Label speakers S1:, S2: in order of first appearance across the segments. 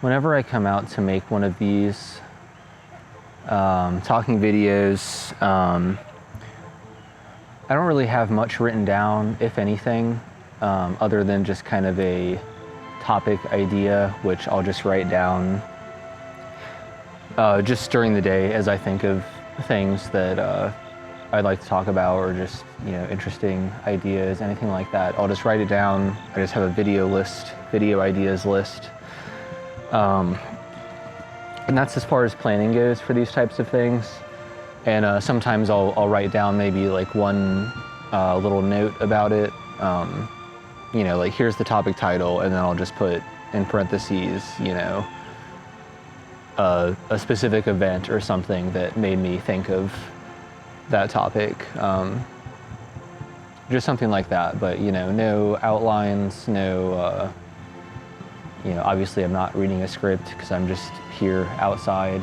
S1: whenever I come out to make one of these talking videos, I don't really have much written down, if anything, other than just kind of a topic idea, which I'll just write down just during the day as I think of things that I'd like to talk about, or just, you know, interesting ideas, anything like that. I'll just write it down. I just have a video ideas list. And that's as far as planning goes for these types of things. And sometimes I'll write down maybe like one little note about it. You know, like here's the topic title, and then I'll just put in parentheses, you know, a specific event or something that made me think of that topic. Just something like that, but, you know, no outlines, no, you know, obviously I'm not reading a script because I'm just here outside.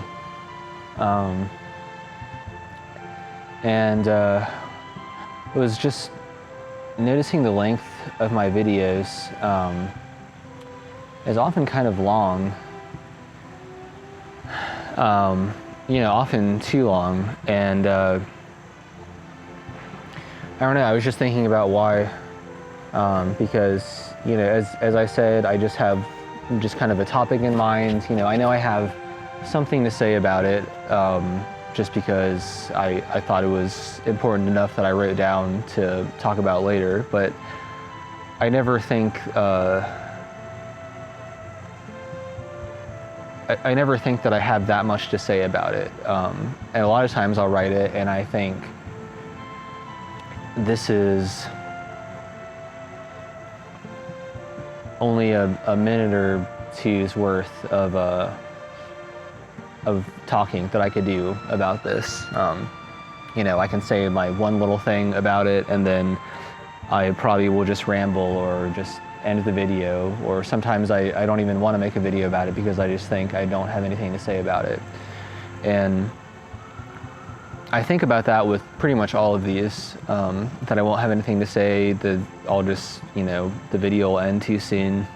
S1: And it was just noticing the length of my videos is often kind of long. You know, often too long. And I don't know, I was just thinking about why. Because, you know, as I said, I just have kind of a topic in mind. You know I have something to say about it, just because I thought it was important enough that I wrote down to talk about later, but I never think I never think that I have that much to say about it. And a lot of times I'll write it and I think this is only a minute or two's worth of talking that I could do about this. You know, I can say my one little thing about it, and then I probably will just ramble or just end the video, or sometimes I don't even want to make a video about it because I just think I don't have anything to say about it. And I think about that with pretty much all of these, that I won't have anything to say, that I'll just, you know, the video will end too soon.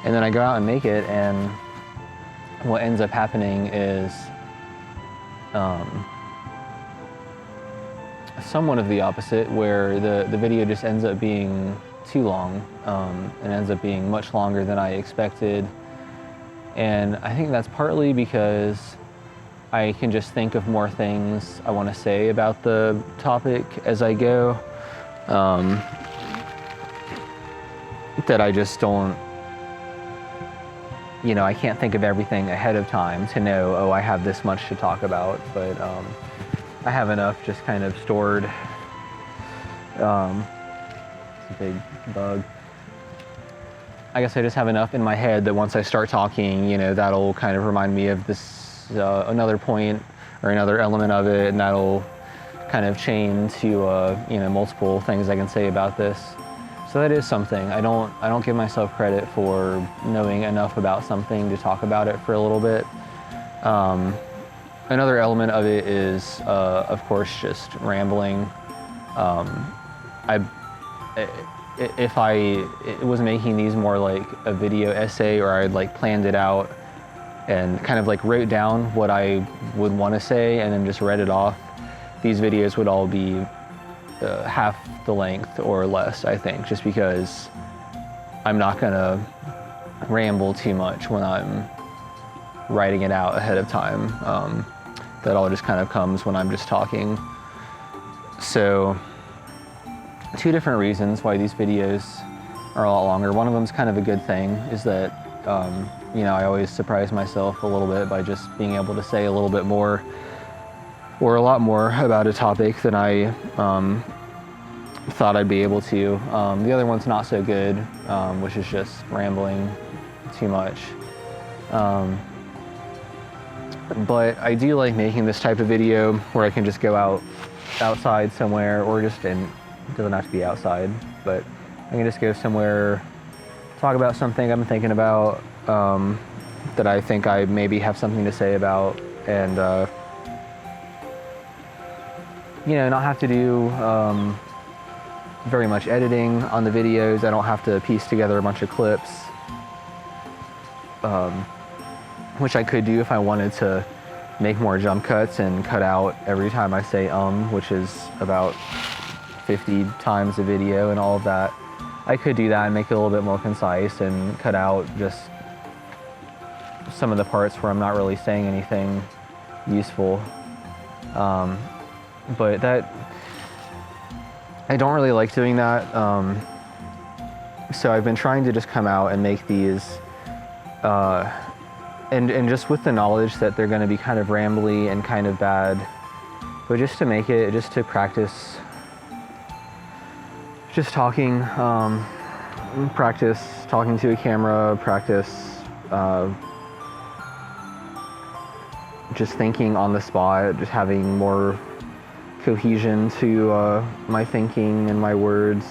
S1: And then I go out and make it, and what ends up happening is somewhat of the opposite, where the video just ends up being too long, and ends up being much longer than I expected. And I think that's partly because I can just think of more things I want to say about the topic as I go, that I just don't, you know, I can't think of everything ahead of time to know, oh, I have this much to talk about, but I have enough just kind of stored. It's a big bug. I guess I just have enough in my head that once I start talking, you know, that'll kind of remind me of this another point or another element of it, and that'll kind of chain to you know, multiple things I can say about this. So that is something. I don't give myself credit for knowing enough about something to talk about it for a little bit. Another element of it is, of course, just rambling. If I was making these more like a video essay, or I'd like planned it out and kind of like wrote down what I would want to say and then just read it off, these videos would all be half the length or less, I think, just because I'm not gonna ramble too much when I'm writing it out ahead of time. That all just kind of comes when I'm just talking. So, two different reasons why these videos are a lot longer. One of them is kind of a good thing, is that you know, I always surprise myself a little bit by just being able to say a little bit more, or a lot more, about a topic than I thought I'd be able to. The other one's not so good, which is just rambling too much. But I do like making this type of video where I can just go outside somewhere, or just it doesn't have to be outside, but I can just go somewhere, talk about something I've been thinking about, that I think I maybe have something to say about, and you know, not have to do very much editing on the videos. I don't have to piece together a bunch of clips. which I could do if I wanted to make more jump cuts and cut out every time I say which is about 50 times a video and all of that. I could do that and make it a little bit more concise and cut out just some of the parts where I'm not really saying anything useful. But that, I don't really like doing that. So I've been trying to just come out and make these, and just with the knowledge that they're going to be kind of rambly and kind of bad, but just to make it, just to practice, just talking, practice talking to a camera, practice just thinking on the spot, just having more cohesion to my thinking and my words.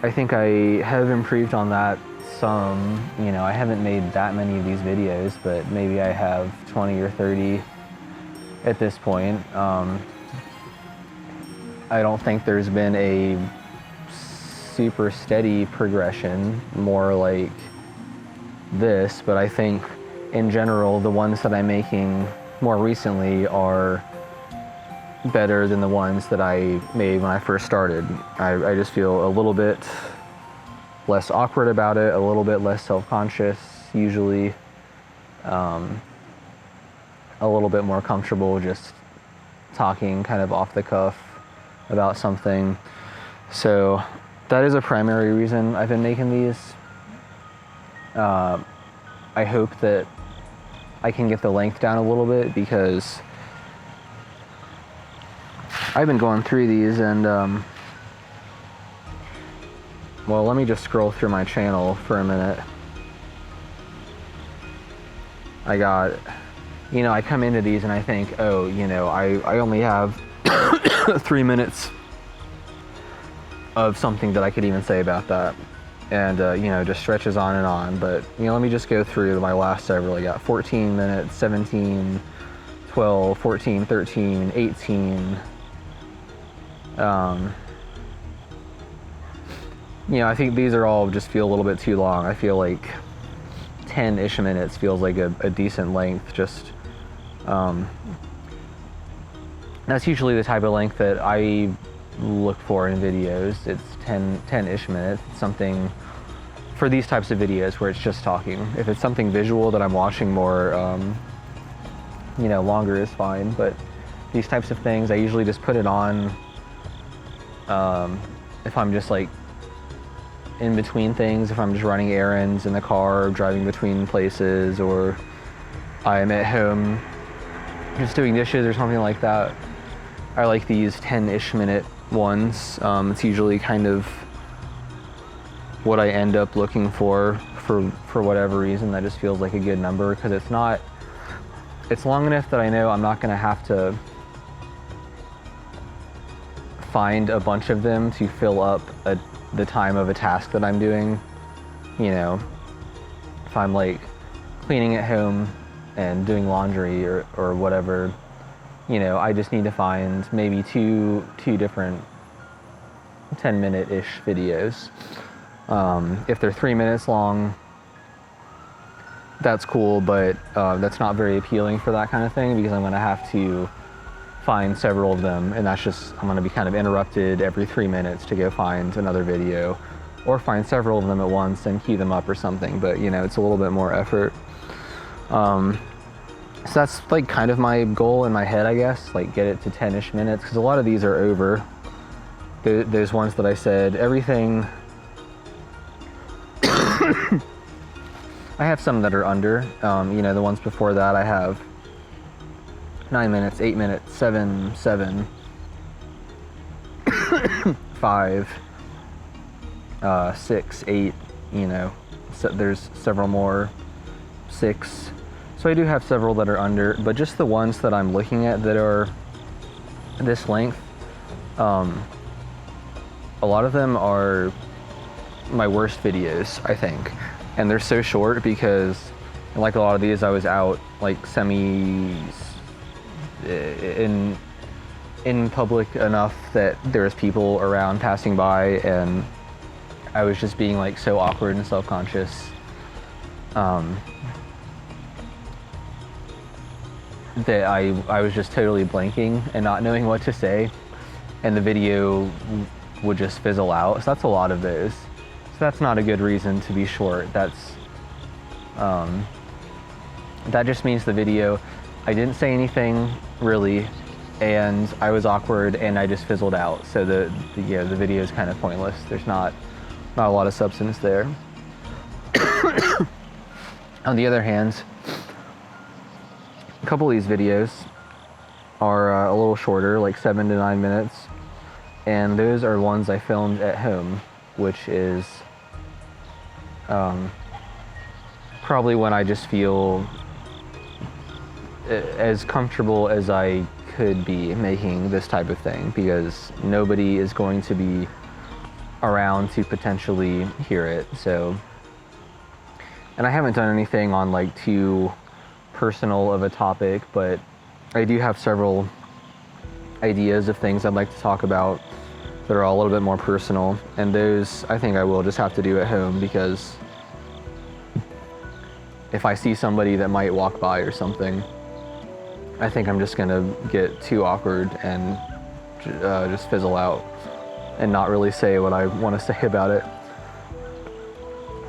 S1: I think I have improved on that some. You know, I haven't made that many of these videos, but maybe I have 20 or 30 at this point. I don't think there's been a super steady progression, more like this, but I think in general, the ones that I'm making more recently are better than the ones that I made when I first started. I just feel a little bit less awkward about it, a little bit less self-conscious usually, a little bit more comfortable just talking kind of off the cuff about something. So that is a primary reason I've been making these. I hope that I can get the length down a little bit, because I've been going through these and, well, let me just scroll through my channel for a minute. I got, you know, I come into these and I think, oh, you know, I only have 3 minutes of something that I could even say about that. And, you know, just stretches on and on. But, you know, let me just go through my last several. I got 14 minutes, 17, 12, 14, 13, 18. You know, I think these are all just feel a little bit too long. I feel like 10-ish minutes feels like a decent length. Just, that's usually the type of length that I look for in videos. It's 10-ish minutes. It's something for these types of videos where it's just talking. If it's something visual that I'm watching more, you know, longer is fine. But these types of things, I usually just put it on if I'm just like in between things, if I'm just running errands in the car, or driving between places, or I'm at home just doing dishes or something like that. I like these 10-ish minute ones. It's usually kind of what I end up looking for whatever reason. That just feels like a good number, because it's long enough that I know I'm not going to have to find a bunch of them to fill up the time of a task that I'm doing. You know, if I'm like cleaning at home and doing laundry or whatever, you know, I just need to find maybe two different 10-minute-ish videos. If they're 3 minutes long, that's cool, but that's not very appealing for that kind of thing, because I'm going to have to find several of them, and that's just, I'm going to be kind of interrupted every 3 minutes to go find another video, or find several of them at once and queue them up or something. But, you know, it's a little bit more effort. So that's like kind of my goal in my head, I guess, like get it to 10-ish minutes, because a lot of these are over. Those ones that I said, everything. I have some that are under. You know, the ones before that I have 9 minutes, 8 minutes, 7, 5, 6, 8, you know, so there's several more, 6. So I do have several that are under, but just the ones that I'm looking at that are this length, a lot of them are my worst videos, I think. And they're so short because, like a lot of these, I was out like in public enough that there was people around passing by, and I was just being like so awkward and self-conscious that I was just totally blanking and not knowing what to say, and the video would just fizzle out. So that's a lot of those. So that's not a good reason to be short. That just means the video, I didn't say anything really, and I was awkward and I just fizzled out. So the video is kind of pointless. There's not a lot of substance there. On the other hand, a couple of these videos are a little shorter, like 7 to 9 minutes, and those are ones I filmed at home, which is probably when I just feel as comfortable as I could be making this type of thing, because nobody is going to be around to potentially hear it. So, and I haven't done anything on like too personal of a topic, but I do have several ideas of things I'd like to talk about that are all a little bit more personal, and those I think I will just have to do at home, because if I see somebody that might walk by or something, I think I'm just gonna get too awkward and just fizzle out and not really say what I want to say about it.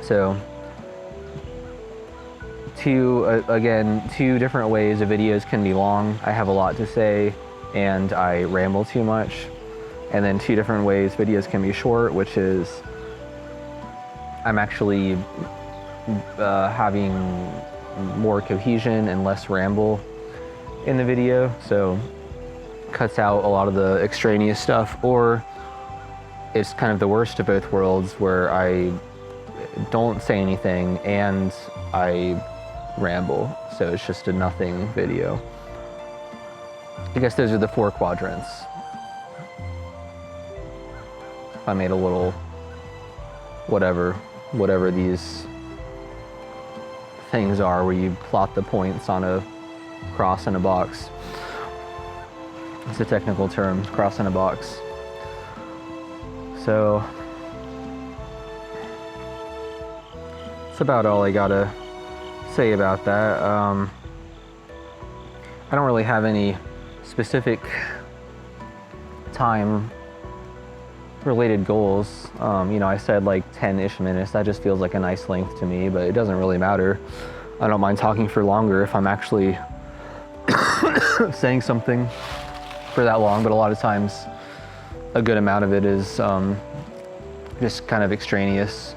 S1: So two different ways the videos can be long. I have a lot to say and I ramble too much. And then two different ways videos can be short, which is I'm actually having more cohesion and less ramble in the video, so cuts out a lot of the extraneous stuff, or it's kind of the worst of both worlds where I don't say anything and I ramble, so it's just a nothing video. I guess those are the 4 quadrants. I made a little whatever these things are where you plot the points on a cross in a box. It's a technical term, cross in a box. So that's about all I gotta say about that. I don't really have any specific time related goals. I said like 10-ish minutes. That just feels like a nice length to me, but it doesn't really matter. I don't mind talking for longer if I'm actually saying something for that long, but a lot of times a good amount of it is just kind of extraneous.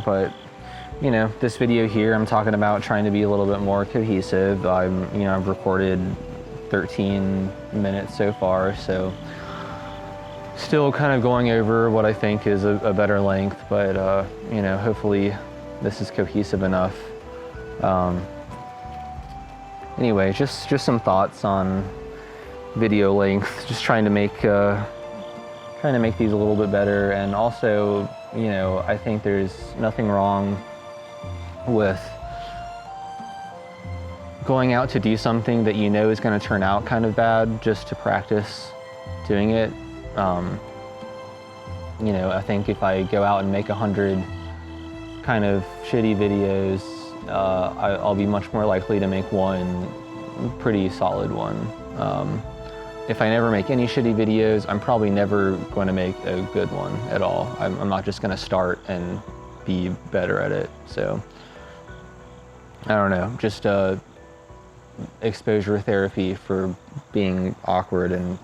S1: But this video here, I'm talking about trying to be a little bit more cohesive. I've recorded 13 minutes so far, so still kind of going over what I think is a better length, but hopefully this is cohesive enough. Anyway, just some thoughts on video length, just trying to make these a little bit better. And also, I think there's nothing wrong with going out to do something that is going to turn out kind of bad, just to practice doing it. I think if I go out and make 100 kind of shitty videos, I'll be much more likely to make one pretty solid one. If I never make any shitty videos, I'm probably never going to make a good one at all. I'm not just going to start and be better at it. So I don't know, just exposure therapy for being awkward and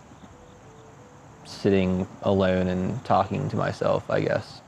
S1: sitting alone and talking to myself, I guess.